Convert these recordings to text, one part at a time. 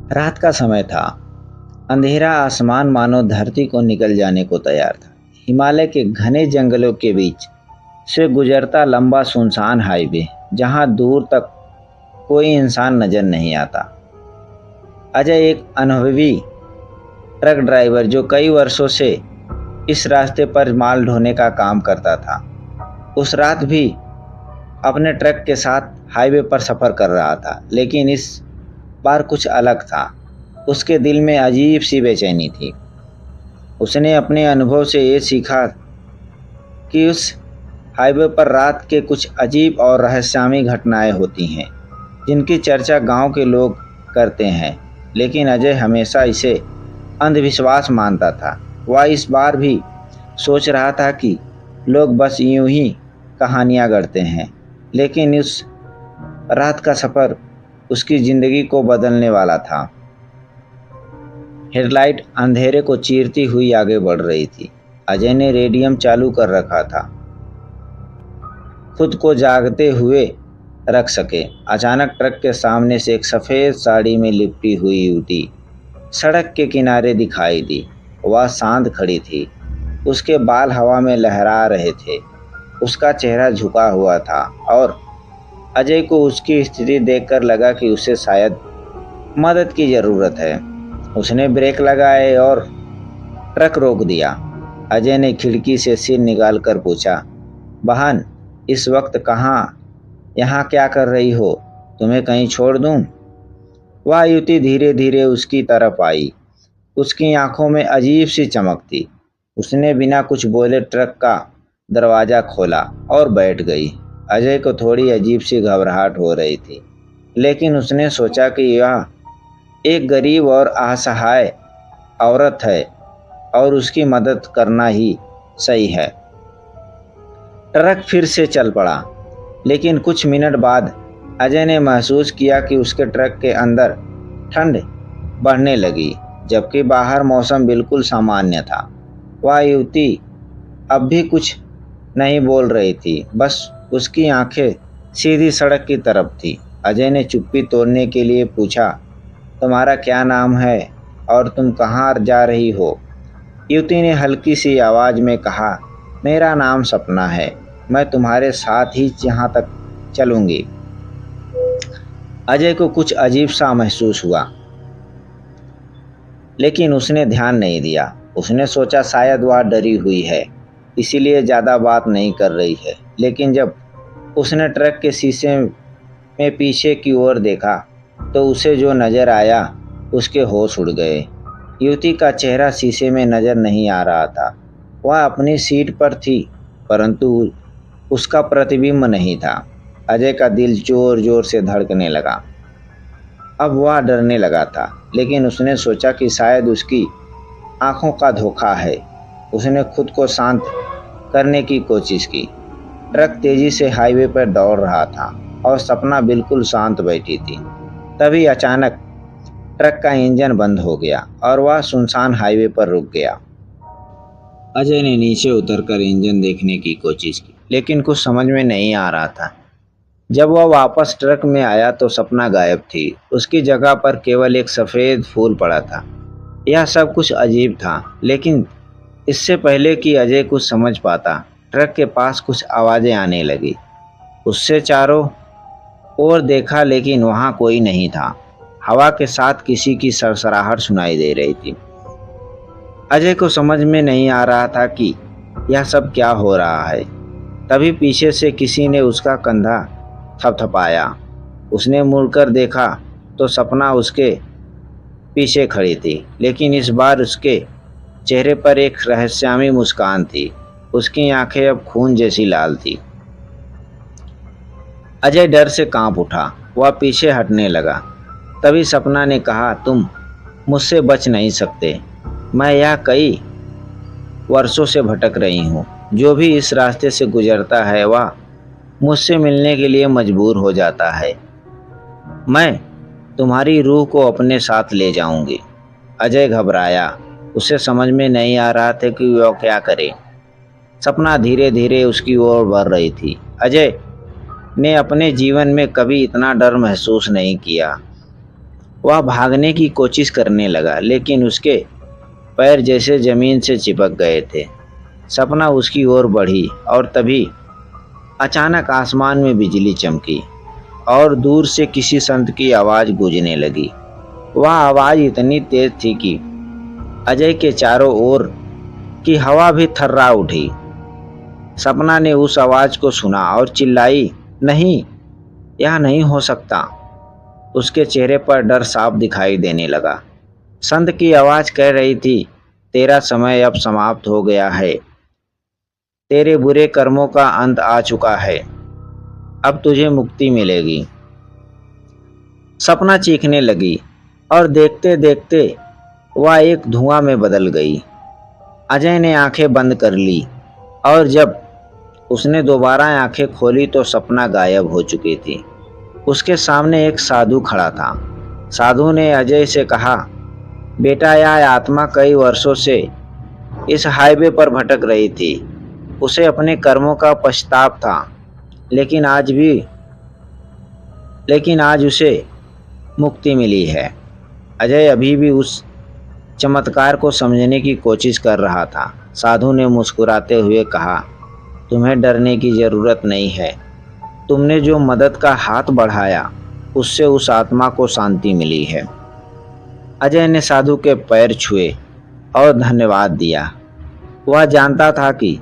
रात का समय था। अंधेरा आसमान मानो धरती को निकल जाने को तैयार था। हिमालय के घने जंगलों के बीच से गुजरता लंबा सुनसान हाईवे, जहां दूर तक कोई इंसान नजर नहीं आता। अजय एक अनुभवी ट्रक ड्राइवर जो कई वर्षों से इस रास्ते पर माल ढोने का काम करता था, उस रात भी अपने ट्रक के साथ हाईवे पर सफ़र कर रहा था। लेकिन इस बार कुछ अलग था। उसके दिल में अजीब सी बेचैनी थी। उसने अपने अनुभव से ये सीखा कि उस हाईवे पर रात के कुछ अजीब और रहस्यमयी घटनाएं होती हैं, जिनकी चर्चा गांव के लोग करते हैं। लेकिन अजय हमेशा इसे अंधविश्वास मानता था। वह इस बार भी सोच रहा था कि लोग बस यूं ही कहानियां गढ़ते हैं, लेकिन उस रात का सफ़र उसकी ज़िंदगी को बदलने वाला था। हेडलाइट अंधेरे को चीरती हुई आगे बढ़ रही थी। अजय ने रेडियम चालू कर रखा था, खुद को जागते हुए रख सके। अचानक ट्रक के सामने से एक सफ़ेद साड़ी में लिपटी हुई युवती सड़क के किनारे दिखाई दी। वह शांत खड़ी थी, उसके बाल हवा में लहरा रहे थे, उसका चेहरा झुका हुआ था और अजय को उसकी स्थिति देखकर लगा कि उसे शायद मदद की ज़रूरत है। उसने ब्रेक लगाए और ट्रक रोक दिया। अजय ने खिड़की से सिर निकालकर पूछा, बहन, इस वक्त कहाँ, यहाँ क्या कर रही हो? तुम्हें कहीं छोड़ दूँ? वह युवती धीरे धीरे उसकी तरफ आई। उसकी आंखों में अजीब सी चमक थी। उसने बिना कुछ बोले ट्रक का दरवाज़ा खोला और बैठ गई। अजय को थोड़ी अजीब सी घबराहट हो रही थी, लेकिन उसने सोचा कि यह एक गरीब और असहाय औरत है और उसकी मदद करना ही सही है। ट्रक फिर से चल पड़ा, लेकिन कुछ मिनट बाद अजय ने महसूस किया कि उसके ट्रक के अंदर ठंड बढ़ने लगी, जबकि बाहर मौसम बिल्कुल सामान्य था। वह युवती अब भी कुछ नहीं बोल रही थी, बस उसकी आंखें सीधी सड़क की तरफ थी। अजय ने चुप्पी तोड़ने के लिए पूछा, तुम्हारा क्या नाम है और तुम कहाँ जा रही हो? युवती ने हल्की सी आवाज़ में कहा, मेरा नाम सपना है, मैं तुम्हारे साथ ही यहाँ तक चलूँगी। अजय को कुछ अजीब सा महसूस हुआ, लेकिन उसने ध्यान नहीं दिया। उसने सोचा शायद वह डरी हुई है, इसीलिए ज़्यादा बात नहीं कर रही है। लेकिन जब उसने ट्रक के शीशे में पीछे की ओर देखा, तो उसे जो नज़र आया उसके होश उड़ गए। युवती का चेहरा शीशे में नज़र नहीं आ रहा था। वह अपनी सीट पर थी, परंतु उसका प्रतिबिंब नहीं था। अजय का दिल जोर जोर से धड़कने लगा। अब वह डरने लगा था, लेकिन उसने सोचा कि शायद उसकी आंखों का धोखा है। उसने खुद को शांत करने की कोशिश की। ट्रक तेजी से हाईवे पर दौड़ रहा था और सपना बिल्कुल शांत बैठी थी। तभी अचानक ट्रक का इंजन बंद हो गया और वह सुनसान हाईवे पर रुक गया। अजय ने नीचे उतरकर इंजन देखने की कोशिश की, लेकिन कुछ समझ में नहीं आ रहा था। जब वह वापस ट्रक में आया तो सपना गायब थी। उसकी जगह पर केवल एक सफ़ेद फूल पड़ा था। यह सब कुछ अजीब था, लेकिन इससे पहले कि अजय कुछ समझ पाता, ट्रक के पास कुछ आवाज़ें आने लगी। उससे चारों ओर देखा, लेकिन वहाँ कोई नहीं था। हवा के साथ किसी की सरसराहट सुनाई दे रही थी। अजय को समझ में नहीं आ रहा था कि यह सब क्या हो रहा है। तभी पीछे से किसी ने उसका कंधा थपथपाया। उसने मुड़कर देखा तो सपना उसके पीछे खड़ी थी, लेकिन इस बार उसके चेहरे पर एक रहस्यमयी मुस्कान थी। उसकी आंखें अब खून जैसी लाल थी। अजय डर से कांप उठा। वह पीछे हटने लगा। तभी सपना ने कहा, तुम मुझसे बच नहीं सकते। मैं यह कई वर्षों से भटक रही हूँ। जो भी इस रास्ते से गुजरता है वह मुझसे मिलने के लिए मजबूर हो जाता है। मैं तुम्हारी रूह को अपने साथ ले जाऊंगी। अजय घबराया। उसे समझ में नहीं आ रहा था कि वह क्या करे। सपना धीरे धीरे उसकी ओर बढ़ रही थी। अजय ने अपने जीवन में कभी इतना डर महसूस नहीं किया। वह भागने की कोशिश करने लगा, लेकिन उसके पैर जैसे जमीन से चिपक गए थे। सपना उसकी ओर बढ़ी और तभी अचानक आसमान में बिजली चमकी और दूर से किसी संत की आवाज़ गूंजने लगी। वह आवाज़ इतनी तेज थी कि अजय के चारों ओर की हवा भी थर्रा उठी। सपना ने उस आवाज़ को सुना और चिल्लाई, नहीं, यह नहीं हो सकता। उसके चेहरे पर डर साफ दिखाई देने लगा। संत की आवाज़ कह रही थी, तेरा समय अब समाप्त हो गया है। तेरे बुरे कर्मों का अंत आ चुका है। अब तुझे मुक्ति मिलेगी। सपना चीखने लगी और देखते देखते वह एक धुआं में बदल गई। अजय ने आंखें बंद कर ली और जब उसने दोबारा आंखें खोली तो सपना गायब हो चुकी थी। उसके सामने एक साधु खड़ा था। साधु ने अजय से कहा, बेटा, यह आत्मा कई वर्षों से इस हाईवे पर भटक रही थी। उसे अपने कर्मों का पछतावा था, लेकिन आज उसे मुक्ति मिली है। अजय अभी भी उस चमत्कार को समझने की कोशिश कर रहा था। साधु ने मुस्कुराते हुए कहा, तुम्हें डरने की ज़रूरत नहीं है। तुमने जो मदद का हाथ बढ़ाया उससे उस आत्मा को शांति मिली है। अजय ने साधु के पैर छुए और धन्यवाद दिया। वह जानता था कि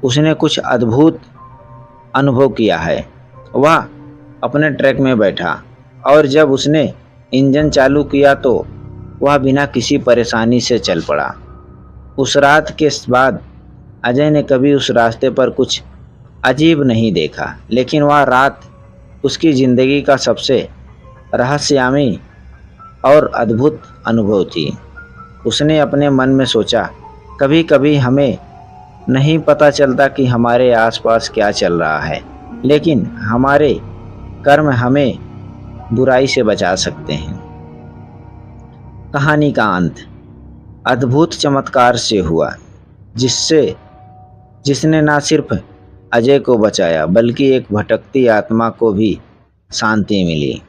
उसने कुछ अद्भुत अनुभव किया है। वह अपने ट्रक में बैठा और जब उसने इंजन चालू किया तो वह बिना किसी परेशानी से चल पड़ा। उस रात के बाद अजय ने कभी उस रास्ते पर कुछ अजीब नहीं देखा, लेकिन वह रात उसकी ज़िंदगी का सबसे रहस्यमयी और अद्भुत अनुभव थी। उसने अपने मन में सोचा, कभी कभी हमें नहीं पता चलता कि हमारे आसपास क्या चल रहा है, लेकिन हमारे कर्म हमें बुराई से बचा सकते हैं। कहानी का अंत अद्भुत चमत्कार से हुआ, जिसने न सिर्फ अजय को बचाया बल्कि एक भटकती आत्मा को भी शांति मिली।